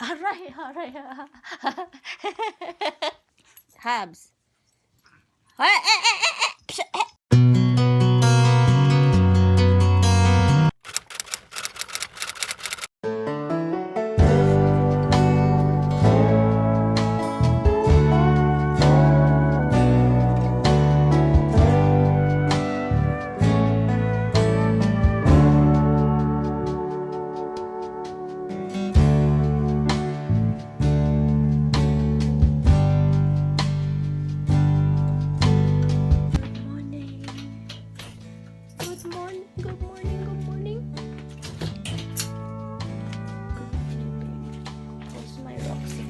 Alright, alright. Habs. Morning. Good morning. Good morning. Good morning. How's my Roxy?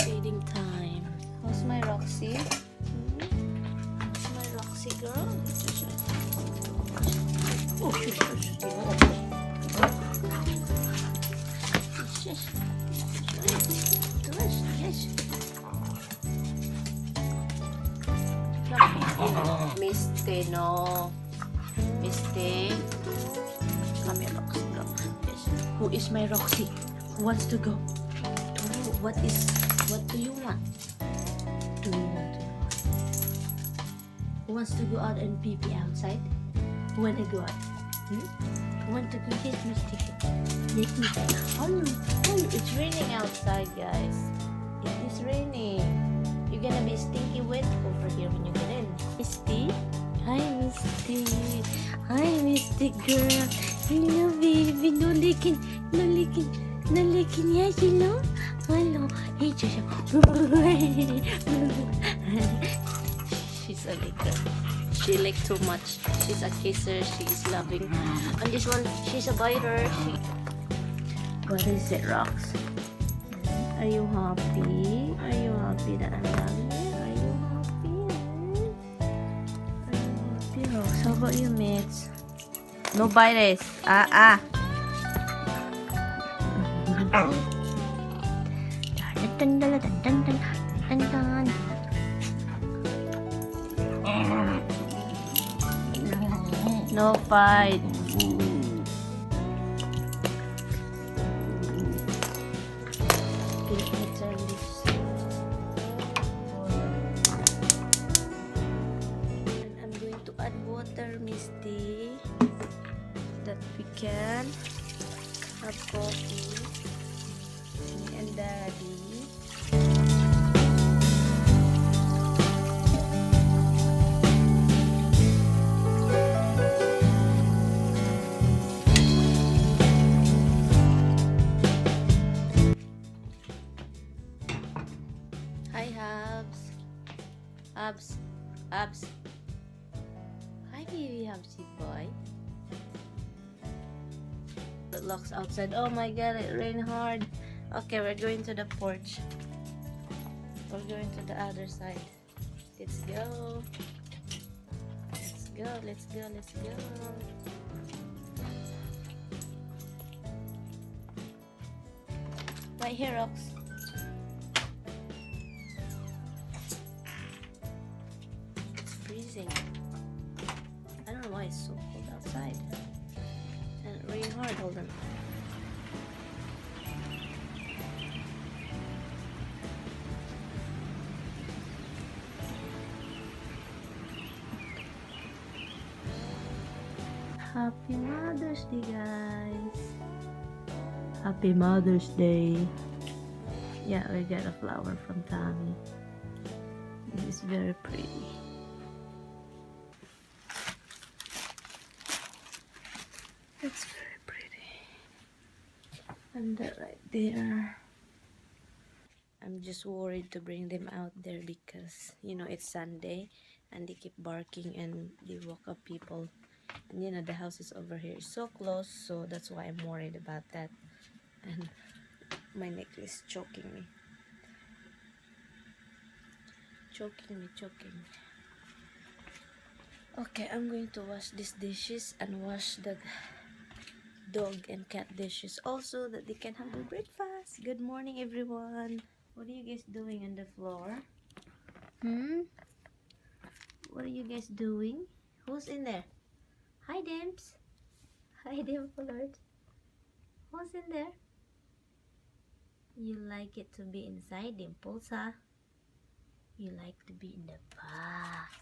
Feeding time. How's my Roxy? How's my Roxy girl? Oh, shush, shush. Shush. Shush. Shush. Misty, no. Misty. Come here, Roxy. Yes. Who is my Roxy? Who wants to go? What do you want? Do you want to go? Who wants to go out and pee outside? Who wanna go out? Who want to go? Yes, Misty. Yes, Misty. Oh, it's raining outside, guys. It is raining. You're gonna be stinky wet over here when you get in. Misty? Hi, Misty. Hi, Misty girl. Hello, baby. No licking. No licking. No licking. Yes, hello. Hello. Hey, Joshua. She's a licker. She licked too much. She's a kisser. She's loving. And this one, she's a biter. What is it, Rox? Are you happy? Are you happy that I'm loving you? Are you happy? Are you happy, Rox? How about you, mates? No bites. No fight. I'm going to add water, Misty, that we can have coffee. Me and Daddy. Hi, Habs. Habs. Hi, baby Habsy boy. It looks outside. Oh my god, it rained hard. Okay, we're going to the porch. We're going to the other side. Let's go. Let's go, let's go, let's go. Right here, Rox. It's freezing. I don't know why it's so cold outside. And it rained hard. Hold on. Happy Mother's Day, guys. Happy Mother's Day. Yeah, we got a flower from Tommy. This is very pretty. That's very pretty. And that right there. I'm just worried to bring them out there because, you know, it's Sunday and they keep barking and they woke up people. And, you know, the house is over here. It's so close, so that's why I'm worried about that. And my necklace choking me. Choking me. Okay, I'm going to wash these dishes and wash the dog and cat dishes also, that they can have their breakfast. Good morning, everyone. What are you guys doing on the floor? What are you guys doing? Who's in there? Hi, Dimps. Hi, Dimplord. Who's in there? You like it to be inside, Dimples, huh? You like to be in the back.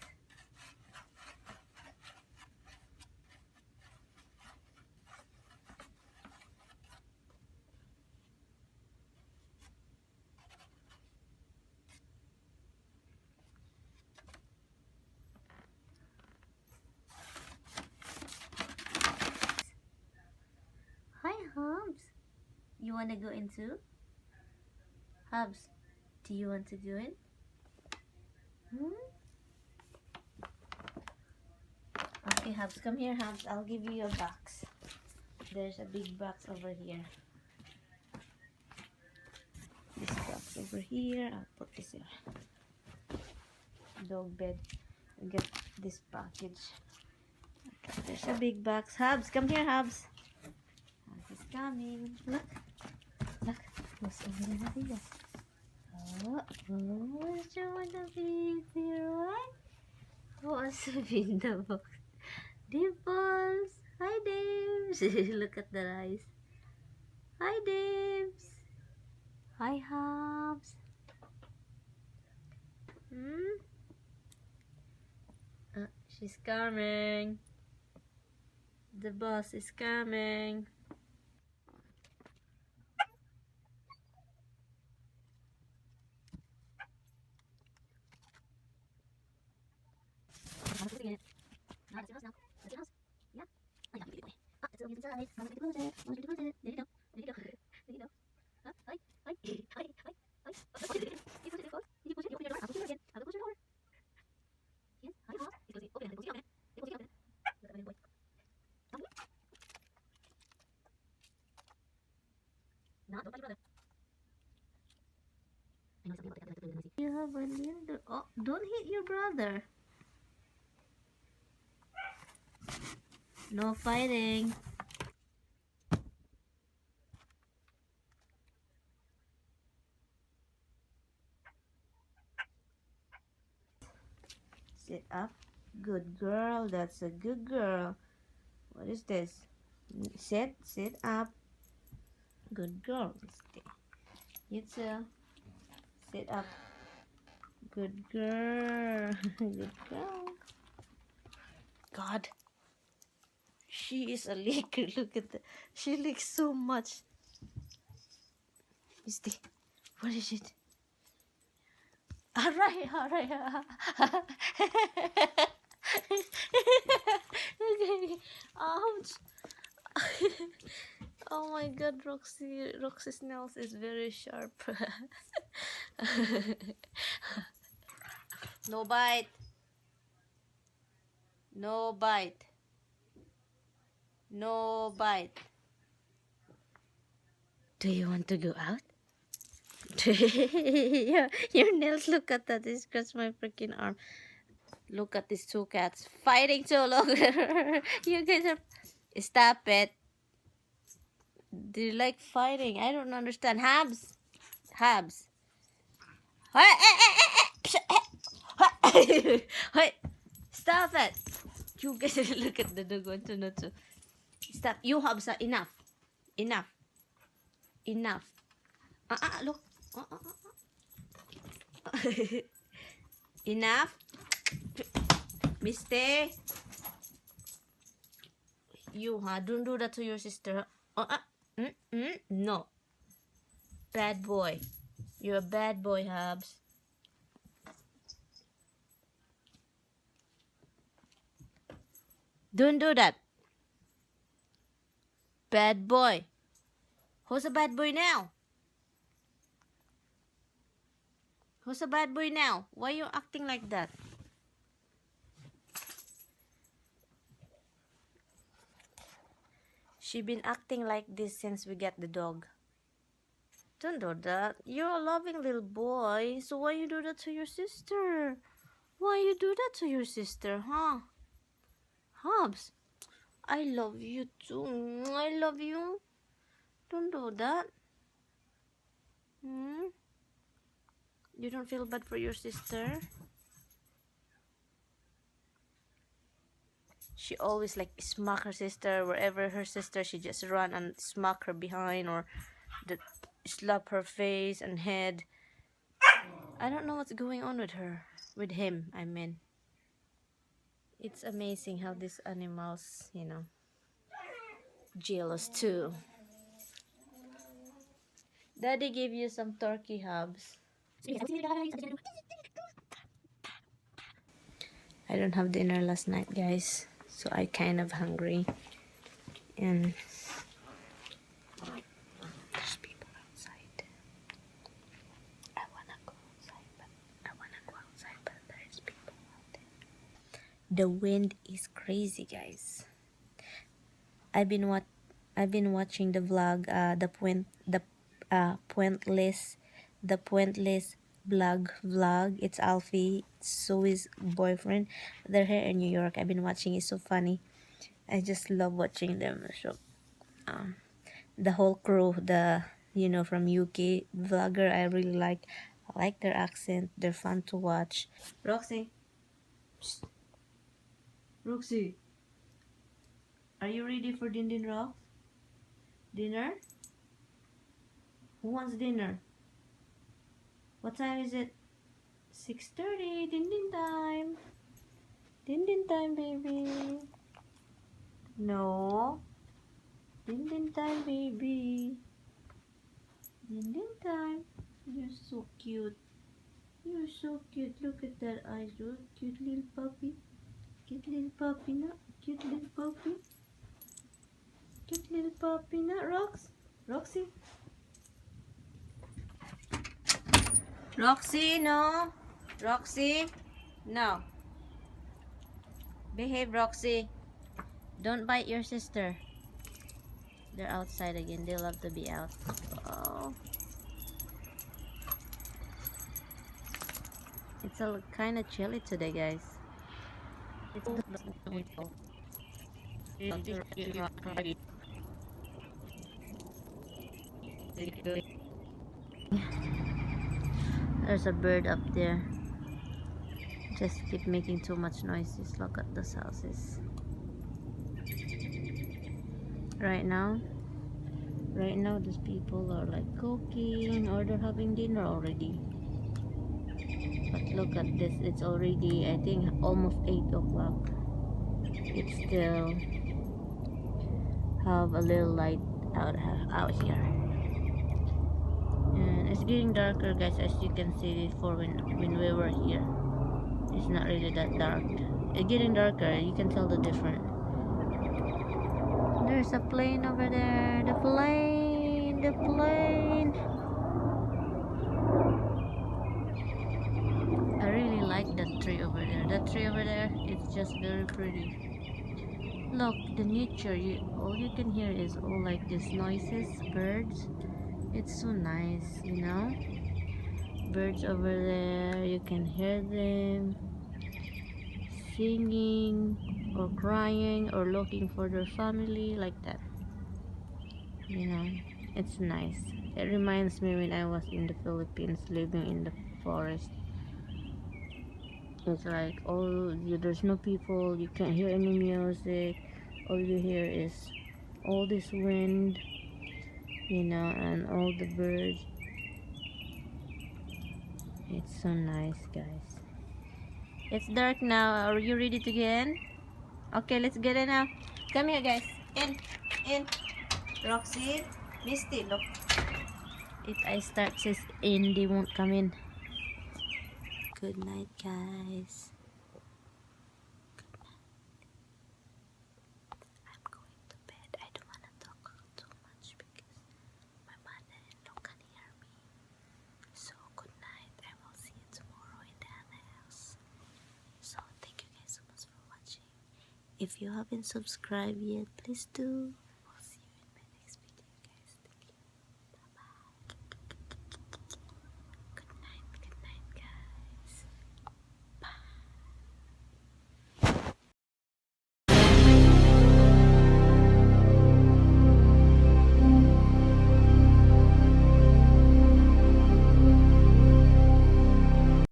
Hi, Hubs. You want to go into? Hubs, do you want to go in? Hmm? Okay, Hubs, come here, Hubs. I'll give you your box. There's a big box over here. This box over here. I'll put this here. Dog bed. And get this package. Okay, there's a big box. Hubs, come here, Hubs. Hubs is coming. Look. Look. What's over there? Oh, what's your the big here, right? What's in the box? Dimples. Hi, Dims. Look at the eyes. Hi, Dims. Hi, Hubs. Hmm? She's coming. The boss is coming. You have a little. Oh, don't hit your brother. No fighting. Sit up. Good girl. That's a good girl. What is this? Sit up. Good girl. You too. Sit up. Good girl. Good girl. God. She is a licker. Look at that. She licks so much. What is it? Alright. Okay. Ouch. Oh my god, Roxy's nails is very sharp. No bite. No bite. No bite. Do you want to go out? Yeah, your nails, look at that. It scratched my freaking arm. Look at these two cats fighting so long. You guys are. Stop it. They like fighting. I don't understand. Habs. Habs. Stop it. You guys look at the dog. Want to know to. Stop. You Habs. Enough. Enough. Enough. Look. Enough. Mister. You, don't do that to your sister. No. Bad boy. You're a bad boy, Habs. Don't do that. Bad boy. Who's a bad boy now? Who's a bad boy now? Why are you acting like that? She been acting like this since we get the dog. Don't do that. You're a loving little boy. So why you do that to your sister? Why you do that to your sister, huh? Hobbs, I love you too. I love you. Don't do that. You don't feel bad for your sister? She always like smack her sister. Wherever her sister, she just run and smack her behind or the slap her face and head. I don't know what's going on with her. With him, I mean. It's amazing how these animals, you know, jealous too. Daddy gave you some turkey hubs. I don't have dinner last night, guys, so I kind of hungry. And there's people outside. I wanna go outside, but there's people out there. The wind is crazy, guys. I've been what I've been watching the vlog, the pointless vlog. It's Alfie, so his boyfriend. They're here in New York. I've been watching. It's so funny. I just love watching them. So, the whole crew, from UK vlogger, I really like. I like their accent. They're fun to watch. Roxy, Roxy, are you ready for Din Rock? Dinner? Who wants dinner? What time is it? 6:30. Din time. Din time, baby. No. Din time, baby. Din time. You're so cute. You're so cute. Look at that eyes. You're a cute little puppy. Cute little puppy, not cute little puppy. Cute little puppy, not Rox. Roxy. Roxy, no. Roxy, no. Behave, Roxy. Don't bite your sister. They're outside again. They love to be out. Oh. It's a kind of chilly today, guys. There's a bird up there. Just keep making too much noises. Look at those houses. Right now, these people are like cooking or they're having dinner already. But look at this. It's already, I think, almost 8 o'clock. It's still have a little light out here. And it's getting darker, guys, as you can see before when we were here. It's not really that dark. It's getting darker. You can tell the difference. There's a plane over there. The plane. I really like that tree over there. That tree over there, it's just very pretty. Look, the nature. All you can hear is all like these noises, birds. It's so nice, Birds over there. You can hear them singing or crying or looking for their family like that. It's nice. It reminds me when I was in the Philippines living in the forest. It's like there's no people, you can't hear any music. All you hear is all this wind, and all the birds. It's so nice, guys. It's dark now. Are you ready to get in? Okay, let's get in now. Come here, guys. In. Roxy, Misty, look. If I start this in, they won't come in. Good night, guys. I'm going to bed. I don't want to talk too much because my mother-in-law can hear me. So, good night. I will see you tomorrow in the house. So, thank you guys so much for watching. If you haven't subscribed yet, please do.